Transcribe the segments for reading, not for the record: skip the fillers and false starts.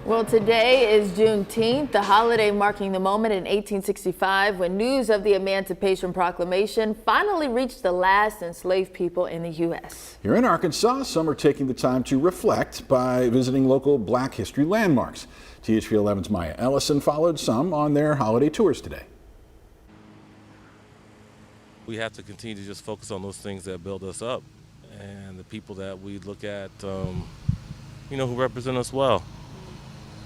Well, today is Juneteenth, the holiday marking the moment in 1865 when news of the Emancipation Proclamation finally reached the last enslaved people in the U.S. Here in Arkansas, some are taking the time to reflect by visiting local Black history landmarks. THV 11's Maya Ellison followed some on their holiday tours today. We have to continue to just focus on those things that build us up and the people that we look at, who represent us well.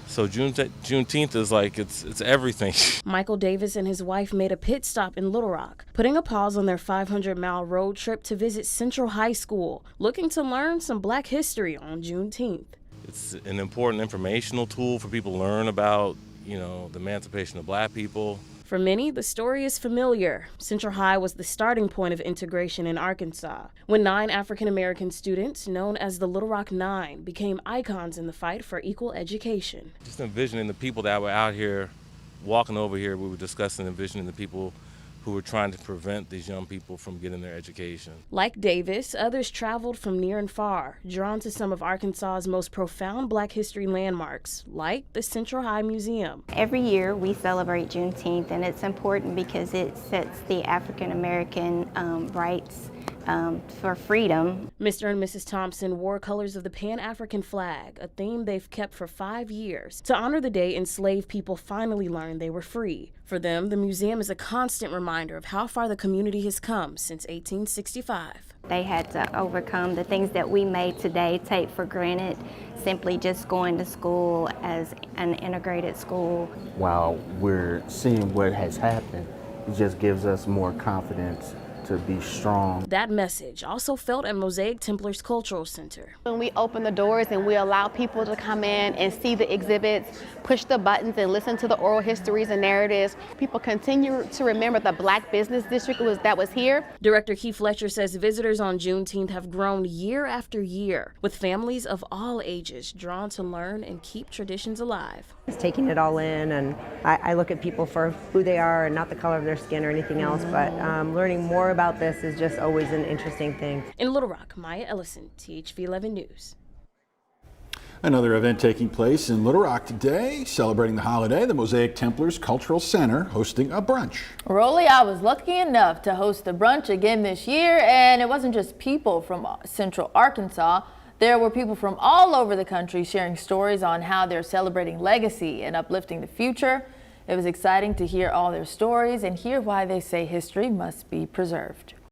So Juneteenth is like, it's everything. Michael Davis and his wife made a pit stop in Little Rock, putting a pause on their 500-mile road trip to visit Central High School, looking to learn some Black history on Juneteenth. It's an important informational tool for people to learn about, the emancipation of Black people. For many, the story is familiar. Central High was the starting point of integration in Arkansas, when 9 African-American students, known as the Little Rock 9, became icons in the fight for equal education. Just envisioning the people that were out here, walking over here, we were discussing and envisioning the people who were trying to prevent these young people from getting their education. Like Davis, others traveled from near and far, drawn to some of Arkansas's most profound Black history landmarks, like the Central High Museum. Every year we celebrate Juneteenth, and it's important because it sets the African American rights for freedom. Mr. and Mrs. Thompson wore colors of the Pan-African flag, a theme they've kept for 5 years, to honor the day enslaved people finally learned they were free. For them, the museum is a constant reminder of how far the community has come since 1865. They had to overcome the things that we may today take for granted, simply just going to school as an integrated school. While we're seeing what has happened, it just gives us more confidence to be strong. That message also felt at Mosaic Templars Cultural Center. When we open the doors and we allow people to come in and see the exhibits, push the buttons and listen to the oral histories and narratives, people continue to remember the Black business district that was here. Director Keith Fletcher says visitors on Juneteenth have grown year after year, with families of all ages drawn to learn and keep traditions alive. It's taking it all in, and I look at people for who they are and not the color of their skin or anything else, but learning more about this is just always an interesting thing. In Little Rock, Maya Ellison, THV 11 News. Another event taking place in Little Rock today, celebrating the holiday, the Mosaic Templars Cultural Center hosting a brunch. Rolly, I was lucky enough to host the brunch again this year, and it wasn't just people from Central Arkansas. There were people from all over the country sharing stories on how they're celebrating legacy and uplifting the future. It was exciting to hear all their stories and hear why they say history must be preserved.